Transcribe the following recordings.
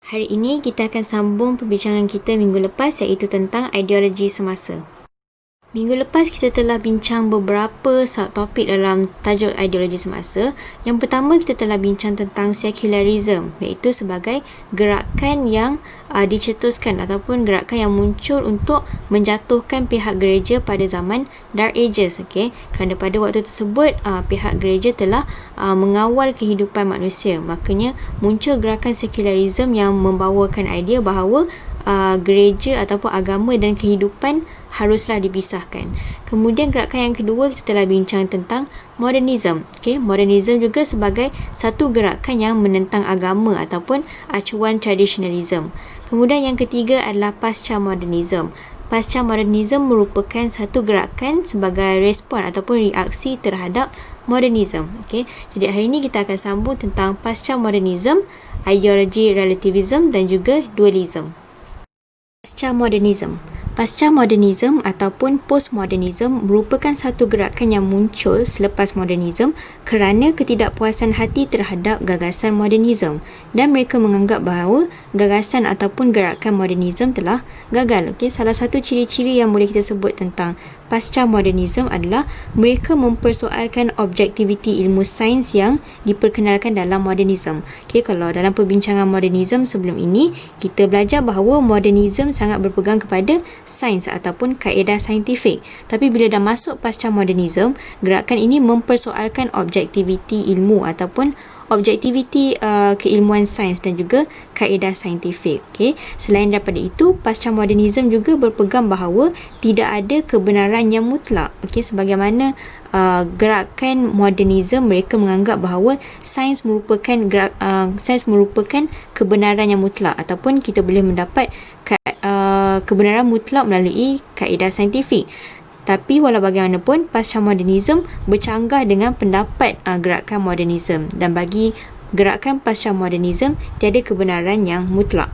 Hari ini kita akan sambung perbincangan kita minggu lepas iaitu tentang ideologi semasa. Minggu lepas kita telah bincang beberapa subtopik dalam tajuk ideologi semasa. Yang pertama kita telah bincang tentang secularism iaitu sebagai gerakan yang dicetuskan ataupun gerakan yang muncul untuk menjatuhkan pihak gereja pada zaman Dark Ages. Kerana pada waktu tersebut pihak gereja telah mengawal kehidupan manusia. Makanya muncul gerakan secularism yang membawakan idea bahawa gereja ataupun agama dan kehidupan haruslah dipisahkan. Kemudian gerakan yang kedua kita telah bincang tentang modernism. Modernism juga sebagai satu gerakan yang menentang agama ataupun acuan traditionalism. Kemudian yang ketiga adalah pasca modernism. Pasca modernism merupakan satu gerakan sebagai respon ataupun reaksi terhadap modernism. Jadi hari ini kita akan sambung tentang pasca modernism, ideologi relativism dan juga dualism. Pasca modernism. Pasca modernism ataupun postmodernism merupakan satu gerakan yang muncul selepas modernism kerana ketidakpuasan hati terhadap gagasan modernism dan mereka menganggap bahawa gagasan ataupun gerakan modernism telah gagal. Salah satu ciri-ciri yang boleh kita sebut tentang pasca modernism adalah mereka mempersoalkan objektiviti ilmu sains yang diperkenalkan dalam modernism. Kalau dalam perbincangan modernism sebelum ini, kita belajar bahawa modernism sangat berpegang kepada sains ataupun kaedah saintifik. Tapi bila dah masuk pasca modernism, gerakan ini mempersoalkan objektiviti ilmu ataupun objektiviti keilmuan sains dan juga kaedah saintifik. Selain daripada itu, pasca modernism juga berpegang bahawa tidak ada kebenaran yang mutlak. Sebagaimana gerakan modernism, mereka menganggap bahawa sains merupakan kebenaran yang mutlak ataupun kita boleh mendapat kebenaran mutlak melalui kaedah saintifik. Tapi walau bagaimanapun, pasca modernism bercanggah dengan pendapat gerakan modernism dan bagi gerakan pasca modernism tiada kebenaran yang mutlak.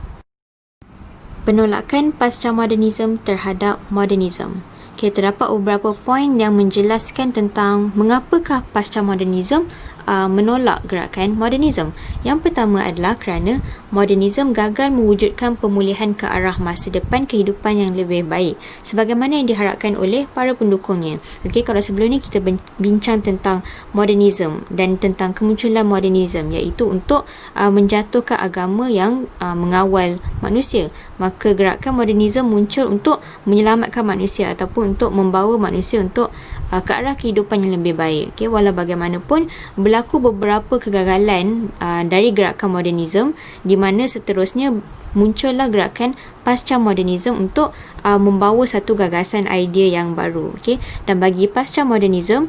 Penolakan pasca modernism terhadap modernism. Terdapat beberapa poin yang menjelaskan tentang mengapakah pasca modernism menolak gerakan modernism. Yang pertama adalah kerana modernism gagal mewujudkan pemulihan ke arah masa depan kehidupan yang lebih baik sebagaimana yang diharapkan oleh para pendukungnya. Kalau sebelum ni kita bincang tentang modernism dan tentang kemunculan modernism iaitu untuk menjatuhkan agama yang mengawal manusia, maka gerakan modernism muncul untuk menyelamatkan manusia ataupun untuk membawa manusia untuk ke arah kehidupan yang lebih baik. Walau bagaimanapun, berlaku beberapa kegagalan dari gerakan modernism di mana seterusnya muncullah gerakan pasca modernism untuk membawa satu gagasan idea yang baru. Dan bagi pasca modernism,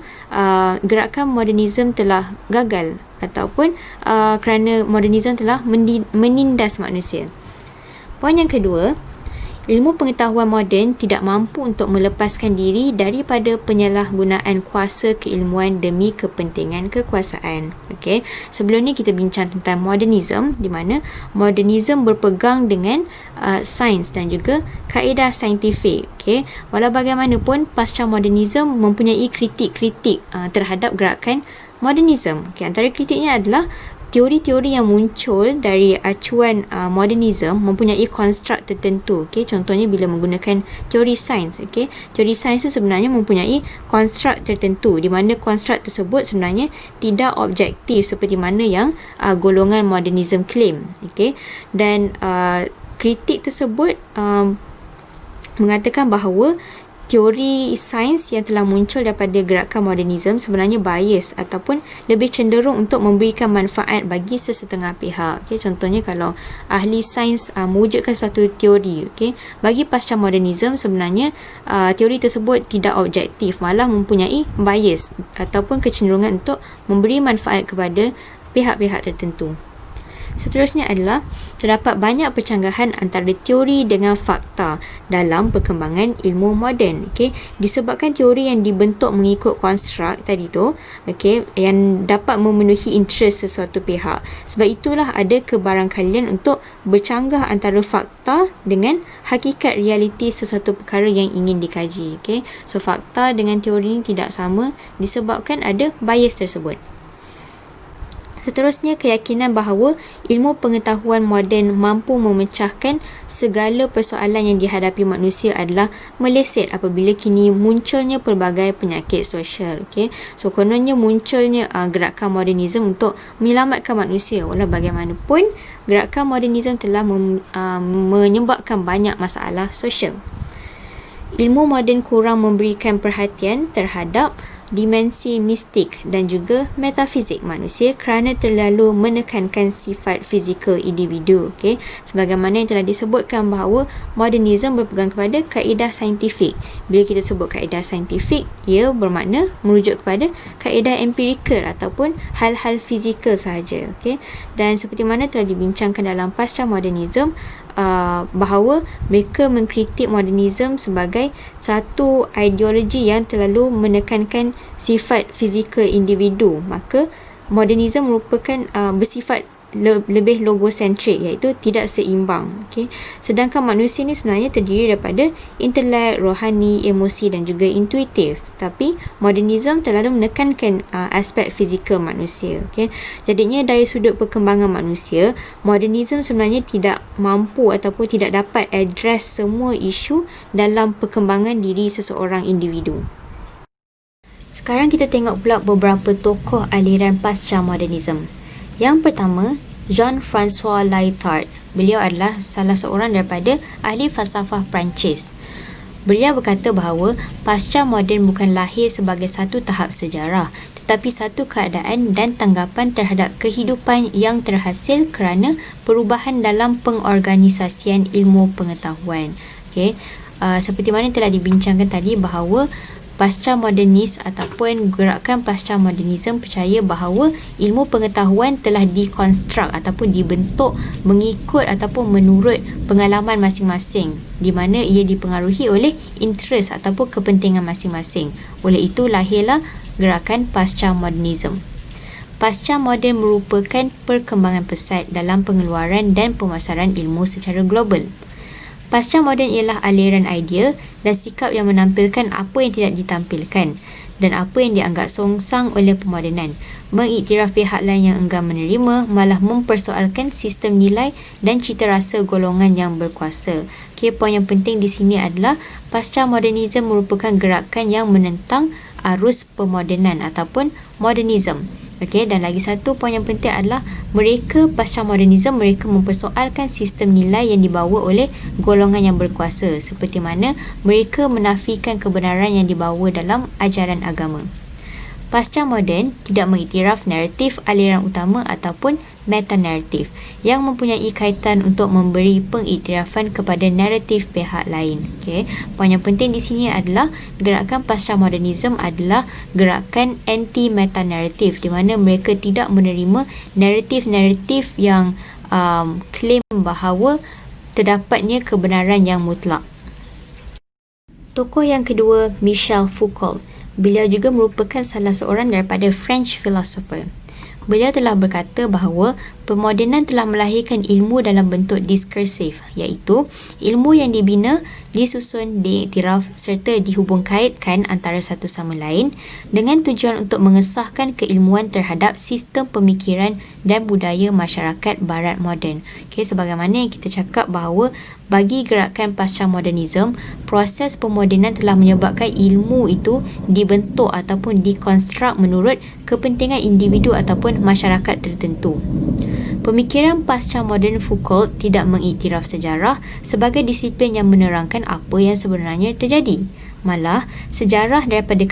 gerakan modernism telah gagal ataupun kerana modernism telah menindas manusia. Poin yang kedua, ilmu pengetahuan moden tidak mampu untuk melepaskan diri daripada penyalahgunaan kuasa keilmuan demi kepentingan kekuasaan. Sebelum ni kita bincang tentang modernism di mana modernism berpegang dengan sains dan juga kaedah saintifik. Walau bagaimanapun, pasca modernism mempunyai kritik-kritik terhadap gerakan modernism. Antara kritiknya adalah teori-teori yang muncul dari acuan modernism mempunyai konstruk tertentu. Contohnya bila menggunakan teori sains. Teori sains itu sebenarnya mempunyai konstruk tertentu di mana konstruk tersebut sebenarnya tidak objektif seperti mana yang golongan modernism claim. Dan kritik tersebut mengatakan bahawa teori sains yang telah muncul daripada gerakan modernism sebenarnya bias ataupun lebih cenderung untuk memberikan manfaat bagi sesetengah pihak. Contohnya kalau ahli sains mewujudkan suatu teori, bagi pasca modernism sebenarnya teori tersebut tidak objektif, malah mempunyai bias ataupun kecenderungan untuk memberi manfaat kepada pihak-pihak tertentu. Seterusnya adalah terdapat banyak percanggahan antara teori dengan fakta dalam perkembangan ilmu moden. Disebabkan teori yang dibentuk mengikut konstruk tadi tu, yang dapat memenuhi interest sesuatu pihak. Sebab itulah ada kebarangkalian untuk bercanggah antara fakta dengan hakikat realiti sesuatu perkara yang ingin dikaji. So fakta dengan teori ini tidak sama disebabkan ada bias tersebut. Seterusnya, keyakinan bahawa ilmu pengetahuan moden mampu memecahkan segala persoalan yang dihadapi manusia adalah meleset apabila kini munculnya pelbagai penyakit sosial. Okay? So, kononnya munculnya gerakan modernisme untuk menyelamatkan manusia. Walau bagaimanapun, gerakan modernisme telah menyebabkan banyak masalah sosial. Ilmu moden kurang memberikan perhatian terhadap dimensi mistik dan juga metafizik manusia kerana terlalu menekankan sifat fizikal individu. Okay? Sebagaimana yang telah disebutkan bahawa modernisme berpegang kepada kaedah saintifik. Bila kita sebut kaedah saintifik, ia bermakna merujuk kepada kaedah empirikal ataupun hal-hal fizikal sahaja. Okay? Dan seperti mana telah dibincangkan dalam pasca modernisme, bahawa mereka mengkritik modernisme sebagai satu ideologi yang terlalu menekankan sifat fizikal individu. Maka modernisme merupakan bersifat lebih logosentrik, iaitu tidak seimbang. Okay? Sedangkan manusia ni sebenarnya terdiri daripada intelek, rohani, emosi dan juga intuitif. Tapi modernisme terlalu menekankan aspek fizikal manusia. Okay? Jadinya dari sudut perkembangan manusia, modernisme sebenarnya tidak mampu ataupun tidak dapat address semua isu dalam perkembangan diri seseorang individu. Sekarang kita tengok pula beberapa tokoh aliran pasca modernisme. Yang pertama, Jean-François Lyotard. Beliau adalah salah seorang daripada ahli falsafah Perancis. Beliau berkata bahawa pasca moden bukan lahir sebagai satu tahap sejarah, tetapi satu keadaan dan tanggapan terhadap kehidupan yang terhasil kerana perubahan dalam pengorganisasian ilmu pengetahuan. Okay? Seperti mana telah dibincangkan tadi bahawa pasca modernis ataupun gerakan pasca modernisme percaya bahawa ilmu pengetahuan telah dikonstruk ataupun dibentuk mengikut ataupun menurut pengalaman masing-masing, di mana ia dipengaruhi oleh interest ataupun kepentingan masing-masing. Oleh itu lahirlah gerakan pasca modernisme. Pasca moden merupakan perkembangan pesat dalam pengeluaran dan pemasaran ilmu secara global. Pasca moden ialah aliran idea dan sikap yang menampilkan apa yang tidak ditampilkan dan apa yang dianggap songsang oleh pemodenan, mengiktiraf pihak lain yang enggan menerima, malah mempersoalkan sistem nilai dan cita rasa golongan yang berkuasa. Okay, poin yang penting di sini adalah pasca modernisme merupakan gerakan yang menentang arus pemodenan ataupun modernisme. Okey, dan lagi satu poin yang penting adalah mereka pasca modernisme, mereka mempersoalkan sistem nilai yang dibawa oleh golongan yang berkuasa, seperti mana mereka menafikan kebenaran yang dibawa dalam ajaran agama. Pasca moden tidak mengiktiraf naratif aliran utama ataupun meta-naratif yang mempunyai kaitan untuk memberi pengiktirafan kepada naratif pihak lain. Okay. Poin yang penting di sini adalah gerakan pasca modernisme adalah gerakan anti-meta-naratif, di mana mereka tidak menerima naratif-naratif yang klaim bahawa terdapatnya kebenaran yang mutlak. Tokoh yang kedua, Michel Foucault. Beliau juga merupakan salah seorang daripada French philosopher. Beliau telah berkata bahawa pemodenan telah melahirkan ilmu dalam bentuk diskursif, iaitu ilmu yang dibina, disusun, diiktiraf serta dihubungkaitkan antara satu sama lain dengan tujuan untuk mengesahkan keilmuan terhadap sistem pemikiran dan budaya masyarakat barat moden. Okay, sebagaimana yang kita cakap bahawa bagi gerakan pasca modernisme, proses pemodenan telah menyebabkan ilmu itu dibentuk ataupun dikonstruk menurut kepentingan individu ataupun masyarakat tertentu. Pemikiran pasca moden Foucault tidak mengiktiraf sejarah sebagai disiplin yang menerangkan apa yang sebenarnya terjadi. Malah, sejarah daripada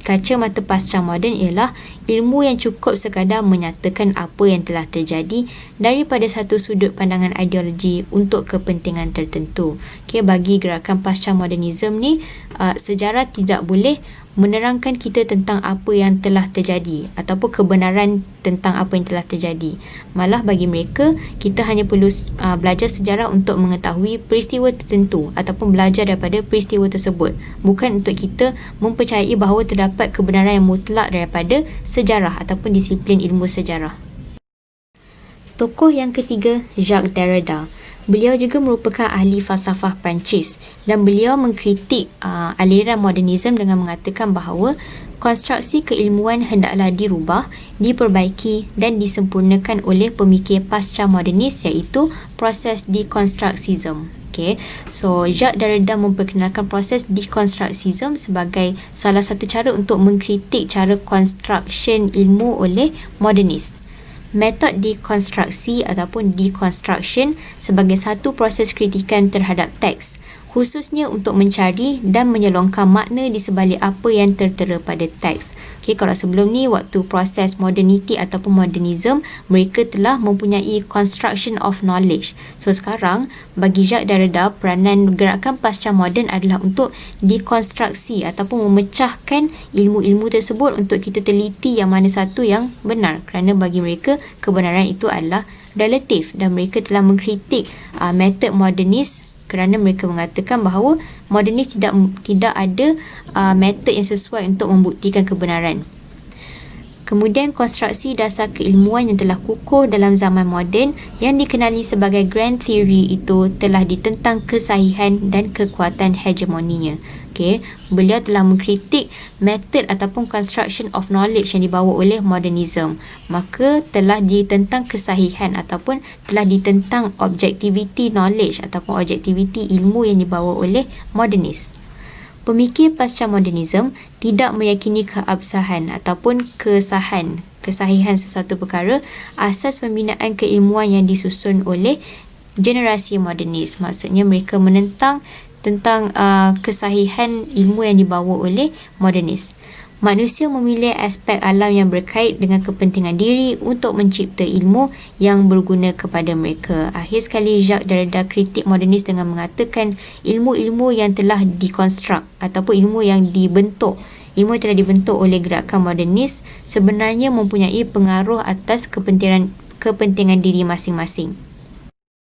kaca mata pasca moden ialah ilmu yang cukup sekadar menyatakan apa yang telah terjadi daripada satu sudut pandangan ideologi untuk kepentingan tertentu. Okay, bagi gerakan pasca modernisme ni, sejarah tidak boleh menerangkan kita tentang apa yang telah terjadi ataupun kebenaran tentang apa yang telah terjadi. Malah bagi mereka, kita hanya perlu belajar sejarah untuk mengetahui peristiwa tertentu ataupun belajar daripada peristiwa tersebut, bukan untuk kita mempercayai bahawa terdapat kebenaran yang mutlak daripada sejarah ataupun disiplin ilmu sejarah. Tokoh yang ketiga, Jacques Derrida. Beliau juga merupakan ahli falsafah Perancis dan beliau mengkritik aliran modernisme dengan mengatakan bahawa konstruksi keilmuan hendaklah dirubah, diperbaiki dan disempurnakan oleh pemikir pasca modernis, iaitu proses deconstructism. Okay. So, Jacques Derrida memperkenalkan proses deconstructism sebagai salah satu cara untuk mengkritik cara construction ilmu oleh modernis. Metod dekonstruksi ataupun deconstruction sebagai satu proses kritikan terhadap teks, khususnya untuk mencari dan menyelongkan makna di sebalik apa yang tertera pada teks. Okay, kalau sebelum ni, waktu proses modernity ataupun modernism, mereka telah mempunyai construction of knowledge. So, sekarang, bagi Jacques Derrida, peranan gerakan pasca moden adalah untuk dekonstruksi ataupun memecahkan ilmu-ilmu tersebut untuk kita teliti yang mana satu yang benar. Kerana bagi mereka, kebenaran itu adalah relatif dan mereka telah mengkritik metod modernis kerana mereka mengatakan bahawa modernis tidak ada metod yang sesuai untuk membuktikan kebenaran. Kemudian konstruksi dasar keilmuan yang telah kukuh dalam zaman moden yang dikenali sebagai grand theory itu telah ditentang kesahihan dan kekuatan hegemoninya. Okay. Beliau telah mengkritik metod ataupun construction of knowledge yang dibawa oleh modernism. Maka telah ditentang kesahihan ataupun telah ditentang objectivity knowledge ataupun objectivity ilmu yang dibawa oleh modernis. Pemikir pasca modernism tidak meyakini keabsahan ataupun kesahihan sesuatu perkara asas pembinaan keilmuan yang disusun oleh generasi modernis. Maksudnya mereka menentang tentang kesahihan ilmu yang dibawa oleh modernis. Manusia memilih aspek alam yang berkait dengan kepentingan diri untuk mencipta ilmu yang berguna kepada mereka. Akhir sekali, Jacques Derrida kritik modernis dengan mengatakan ilmu-ilmu yang telah dikonstruk ataupun ilmu yang telah dibentuk oleh gerakan modernis sebenarnya mempunyai pengaruh atas kepentingan diri masing-masing.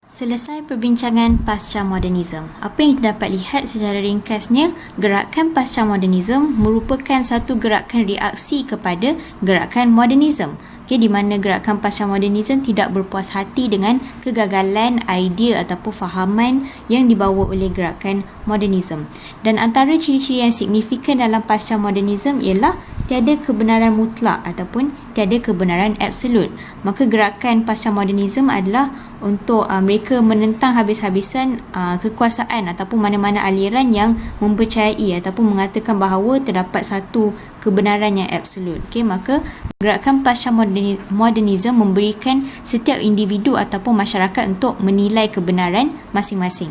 Selesai perbincangan pasca modernism. Apa yang kita dapat lihat secara ringkasnya, gerakan pasca modernism merupakan satu gerakan reaksi kepada gerakan modernism. Okay, di mana gerakan pasca modernism tidak berpuas hati dengan kegagalan idea ataupun fahaman yang dibawa oleh gerakan modernism. Dan antara ciri-ciri yang signifikan dalam pasca modernism ialah tiada kebenaran mutlak ataupun tiada kebenaran absolut. Maka gerakan pasca modernism adalah untuk mereka menentang habis-habisan kekuasaan ataupun mana-mana aliran yang mempercayai ataupun mengatakan bahawa terdapat satu kebenaran yang absolut. Okay, maka gerakan pasca modernism memberikan setiap individu ataupun masyarakat untuk menilai kebenaran masing-masing.